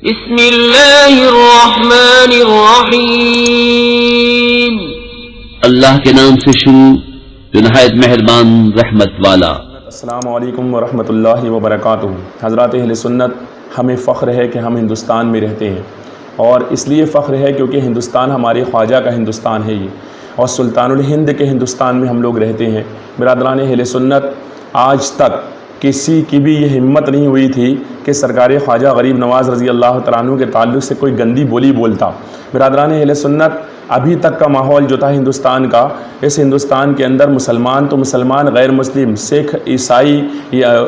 بسم اللہ الرحمن الرحیم، اللہ کے نام سے شروع جو نہایت مہربان رحمت والا۔ السلام علیکم ورحمۃ اللہ وبرکاتہ۔ حضرات اہل سنت، ہمیں فخر ہے کہ ہم ہندوستان میں رہتے ہیں، اور اس لیے فخر ہے کیونکہ ہندوستان ہمارے خواجہ کا ہندوستان ہے یہ، اور سلطان الہند کے ہندوستان میں ہم لوگ رہتے ہیں۔ برادران اہل سنت، آج تک کسی کی بھی یہ ہمت نہیں ہوئی تھی کہ سرکار خواجہ غریب نواز رضی اللہ تعالیٰ عنہ کے تعلق سے کوئی گندی بولی بولتا۔ برادران اہل سنت، ابھی تک کا ماحول جو تھا ہندوستان کا، اس ہندوستان کے اندر مسلمان تو مسلمان، غیر مسلم، سکھ، عیسائی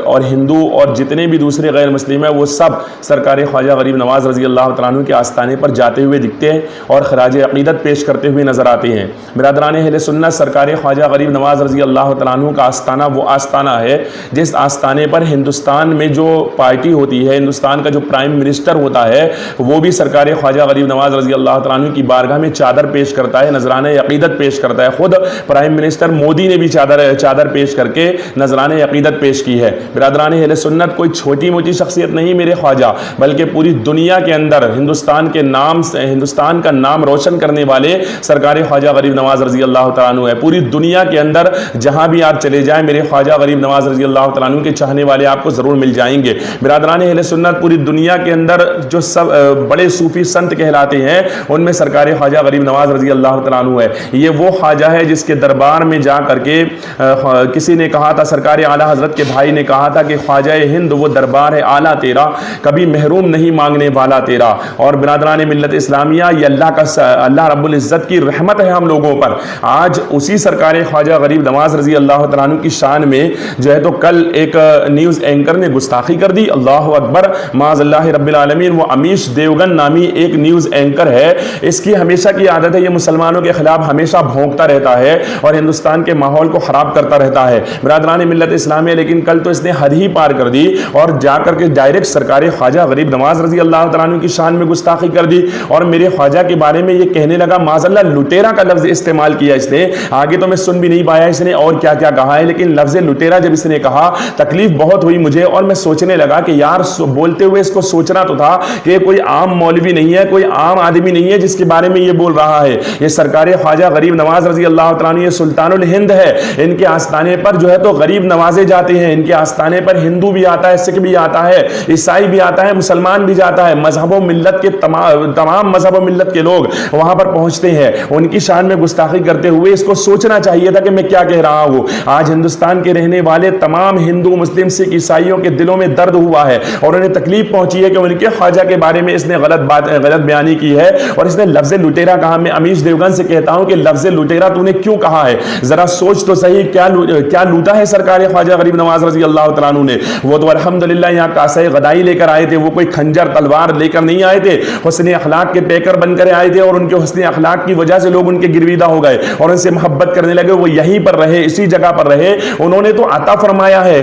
اور ہندو اور جتنے بھی دوسرے غیر مسلم ہیں، وہ سب سرکار خواجہ غریب نواز رضی اللہ تعالیٰ عنہ کے آستانے پر جاتے ہوئے دکھتے ہیں اور خراج عقیدت پیش کرتے ہوئے نظر آتے ہیں۔ برادران اہل سنت، سرکار خواجہ غریب نواز رضی اللہ تعالیٰ عنہ کا آستانہ وہ آستانہ ہے جس آستانے پر ہندوستان میں جو پارٹی ہوتی ہے، ہندوستان کا جو پرائم منسٹر ہوتا ہے، وہ بھی سرکار خواجہ غریب نواز رضی اللہ تعالیٰ عنہ کی بارگاہ میں چادر پیش کرتا ہے، نذرانہ عقیدت پیش کرتا ہے۔ خود پرائم منسٹر مودی نے بھی چادر پیش کر کے نذرانہ عقیدت پیش کی ہے۔ برادران اہل سنت، کوئی چھوٹی موٹی شخصیت نہیں میرے خواجہ، بلکہ پوری دنیا کے اندر ہندوستان کے نام سے، ہندوستان کا نام روشن کرنے والے سرکار خواجہ غریب نواز رضی اللہ تعالیٰ عنہ ہے۔ پوری دنیا کے اندر جہاں بھی آپ چلے جائیں، میرے خواجہ غریب نواز رضی اللہ تعالیٰ عنہ کے چاہنے والے آپ کو ضرور مل جائیں گے۔ برادران اہل سنت، پوری دنیا کے اندر جو سب بڑے صوفی سنت کہلاتے ہیں، ان میں سرکار خواجہ غریب نواز رضی اللہ تعالیٰ عنہ ہے۔ یہ وہ خواجہ ہے جس کے دربار میں جا کر کے کسی نے کہا تھا، سرکار اعلیٰ حضرت کے بھائی نے کہا تھا کہ خواجہ ہند وہ دربار ہے اعلیٰ تیرا، کبھی محروم نہیں مانگنے والا تیرا۔ اور برادران ملت اسلامیہ، یہ اللہ رب العزت کی رحمت ہے ہم لوگوں پر۔ آج اسی سرکار خواجہ غریب نواز رضی اللہ تعالیٰ عنہ کی شان میں جو ہے تو کل ایک نیوز اینکر نے گستاخی کر دی۔ اللہ اکبر، معاذ اللہ رب العالمین۔ وہ امیش دیوگن نامی ایک نیوز اینکر ہے، اس کی ہمیشہ کی عادت ہے، یہ مسلمانوں کے خلاف ہمیشہ بھونکتا رہتا ہے اور ہندوستان کے ماحول کو خراب کرتا رہتا ہے۔ برادران ملت اسلامیہ، لیکن کل تو اس نے حد ہی پار کر دی اور جا کر کے ڈائریکٹ سرکار خواجہ غریب نواز رضی اللہ تعالیٰ عنہ کی شان میں گستاخی کر دی، اور میرے خواجہ کے بارے میں یہ کہنے لگا، معاذ اللہ لٹیرا کا لفظ استعمال کیا اس نے۔ آگے تو میں سن بھی نہیں پایا اس نے اور کیا کیا کہا ہے، لیکن لفظ لٹیرا جب اس نے کہا، تکلیف بہت ہوئی مجھے، اور میں سوچنے لگا کہ یار بولتے ہوئے اس کو سوچنا تو تھا کہ یہ کوئی عام مولوی نہیں ہے، کوئی عام آدمی نہیں ہے جس کے بارے میں یہ بول رہا ہے۔ یہ سرکار خواجہ غریب نواز رضی اللہ تعالیٰ عنہ، یہ سلطان الہند ہے، ان کے آستانے پر جو ہے تو غریب نوازے جاتے ہیں۔ ان کے آستانے پر ہندو بھی آتا ہے، سکھ بھی آتا ہے، عیسائی بھی آتا ہے، مسلمان بھی جاتا ہے، مذہب و ملت کے تمام مذہب و ملت کے لوگ وہاں پر پہنچتے ہیں۔ ان کی شان میں گستاخی کرتے ہوئے اس کو سوچنا چاہیے تھا کہ میں کیا کہہ رہا ہوں۔ آج ہندوستان کے رہنے والے تمام ہندو، مسلم، سکھ، عیسائیوں کے دلوں میں درد ہوا ہے اور انہیں تکلیف پہنچی ہے کہ ان کے خواجہ کے بارے میں اس نے غلط بیانی کی ہے اور اس نے لفظ لٹیرا کہا۔ میں امیش دیوگن سے کہتا ہوں کہ لفظ لٹیرا تو نے کیوں کہا ہے؟ ذرا سوچ تو صحیح، کیا لوٹا ہے سرکار خواجہ غریب نواز رضی اللہ تعالیٰ عنہ نے؟ وہ تو الحمدللہ یہاں کاسہ غدائی لے کر آئے تھے، وہ کوئی خنجر تلوار لے کر نہیں آئے تھے، حسن اخلاق کے پیکر بن کر آئے تھے، اور ان کے حسن اخلاق کی وجہ سے لوگ ان کے گرویدہ ہو گئے اور ان سے محبت کرنے لگے۔ وہ یہیں پر رہے، اسی جگہ پر رہے، انہوں نے تو عطا فرمایا ہے،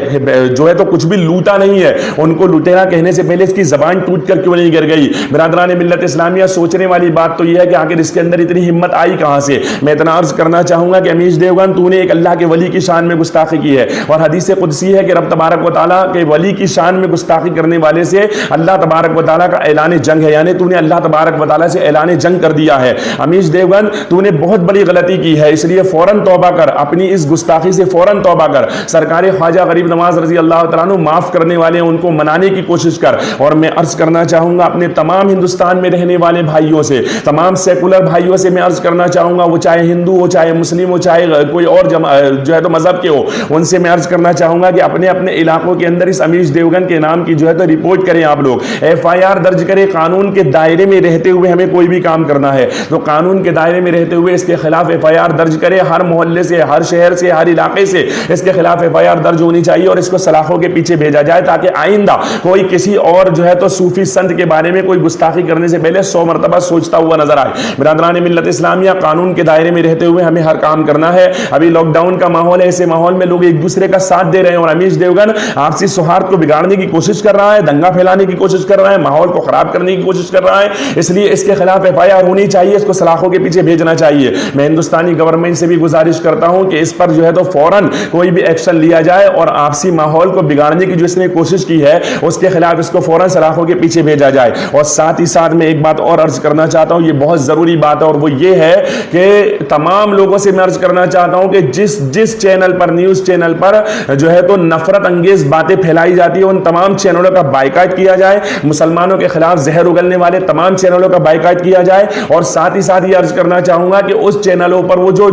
جو ہے تو کچھ بھی لوٹا نہیں ہے۔ ان کو لٹیرا کہنے سے پہلے اس کی زبان ٹوٹ کر کیوں نہیں گر گئی؟ برادران ملت اسلامیہ، سوچنے والی بات تو یہ ہے کہ آخر اس کے اندر اتنی ہمت آئی کہاں سے؟ میں اتنا عرض کرنا چاہوں گا کہ امیش دیوگن، تو نے ایک اللہ کے ولی کی شان میں گستاخی کی ہے، اور حدیث قدسی ہے کہ رب تبارک و تعالیٰ کے ولی کی شان میں گستاخی کرنے والے سے اللہ تبارک و تعالیٰ کا اعلان جنگ ہے، یعنی تو نے اللہ تبارک و تعالیٰ سے اعلان جنگ کر دیا ہے۔ امیش دیوگن، تو نے بہت بڑی غلطی کی ہے، اس لیے فوراً توبہ کر، اپنی اس گستاخی سے فوراً توبہ کر۔ سرکار خواجہ غریب نواز رضی اللہ تعالیٰ عنہ معاف کرنے والے ہیں، ان کو منانے کی کوشش کر۔ اور میں عرض کرنا چاہوں گا اپنے تمام ہندوستان میں رہنے والے بھائیوں سے، تمام سیکولر بھائیوں سے میں عرض کرنا چاہوں گا، وہ چاہے ہندو ہو، چاہے مسلم ہو، چاہے کوئی اور جو ہے تو مذہب کے ہو، ان سے میں عرض کرنا چاہوں گا کہ اپنے اپنے علاقوں کے اندر اس امیش دیوگن کے نام کی جو ہے تو رپورٹ کریں، آپ لوگ FIR درج کریں۔ قانون کے دائرے میں رہتے ہوئے ہمیں کوئی بھی کام کرنا ہے تو قانون کے دائرے میں رہتے ہوئے اس کے خلاف FIR درج کریں، ہر محلے سے، ہر شہر سے، ہر علاقے سے اس کے خلاف FIR درج ہونی چاہیے اور اس کو سلاخوں کے پیچھے بھیجا جائے، تاکہ آئندہ کوئی کسی اور جو ہے تو صوفی سنت کے بارے میں کوئی گستاخی کرنے سے پہلے 100 مرتبہ سوچتا ہوا نظر آئے۔ برادران ملت اسلامیہ، قانون کے دائرے میں رہتے ہوئے ہمیں ہر کام کرنا ہے۔ ابھی لاک ڈاؤن کا ماحول ہے، ایسے ماحول میں لوگ ایک دوسرے کا ساتھ دے رہے ہیں، اور امیش دیوگن آپسی سوہارد کو بگاڑنے کی کوشش کر رہا ہے، دنگا پھیلانے کی کوشش کر رہا ہے، ماحول کو خراب کرنے کی کوشش کر رہا ہے۔ اس لیے اس کے خلاف FIR ہونی چاہیے، اس کو سلاخوں کے پیچھے بھیجنا چاہیے۔ میں ہندوستانی گورنمنٹ سے بھی گزارش کرتا ہوں کہ اس پر جو ہے تو فوراً کوئی بھی ایکشن لیا جائے اور آپسی ماحول کو بگاڑنے کی جو اس نے کوشش کی ہے اس کے خلاف اس کو فوراً سلاخوں کے پیچھے بھیجا جائے۔ اور ساتھ ہی ساتھ میں ایک بات اور عرض کرنا چاہتا ہوں، یہ بہت ضروری بات ہے، اور وہ یہ ہے کہ تمام لوگوں سے میں عرض کرنا چاہتا ہوں کہ جس چینل پر، نیوز چینل پر جو ہے تو نفرت انگیز باتیں پھیلائی جاتی ہیں، ان تمام چینلوں کا بائیکاٹ کیا جائے، مسلمانوں کے خلاف زہر اگلنے والے تمام چینلوں کا بائیکاٹ کیا جائے۔ اور ساتھ ہی ساتھ یہ عرض کرنا چاہوں گا کہ اس چینلوں پر وہ جو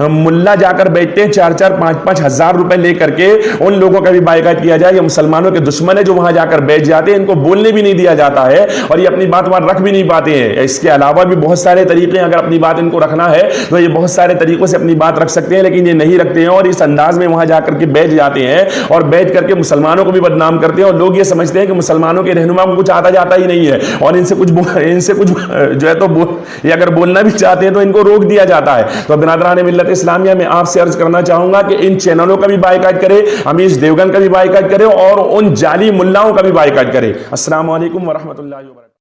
ملا جا کر بیٹھتے ہیں 4-4 5-5 ہزار روپے لے کر کے، ان لوگوں کا بھی بائیکاٹ کیا جائے۔ یہ مسلمانوں کے دشمن ہے جو وہاں جا کر بیٹھ جاتے ہیں، ان کو بولنے بھی نہیں دیا جاتا ہے اور یہ اپنی بات وہاں رکھ بھی نہیں پاتے ہیں۔ اس کے علاوہ بھی بہت سارے طریقے ہیں، اگر اپنی بات ان کو رکھنا ہے تو یہ بہت سارے طریقوں سے اپنی بات رکھ سکتے ہیں، لیکن یہ نہیں رکھتے ہیں اور اس انداز میں وہاں جا کر کے بیٹھ جاتے ہیں اور بیٹھ کر کے مسلمانوں کو بھی بدنام کرتے ہیں، اور لوگ یہ سمجھتے ہیں کہ مسلمانوں کے رہنما کو کچھ آتا جاتا ہی نہیں ہے اور ان سے کچھ جو ہے تو یہ اگر بولنا بھی چاہتے ہیں تو ان کو روک دیا جاتا ہے۔ تو برادران ملت اسلامیہ، میں آپ سے عرض کرنا چاہوں گا کہ ان چینلوں کا بھی بائیکاٹ کرے، امیش دیوگن کا بھی بائیکاٹ کرے اور ان جعلی ملاؤں کا بھی بائیکاٹ کرے۔ السلام علیکم ورحمۃ اللہ وبرکاتہ۔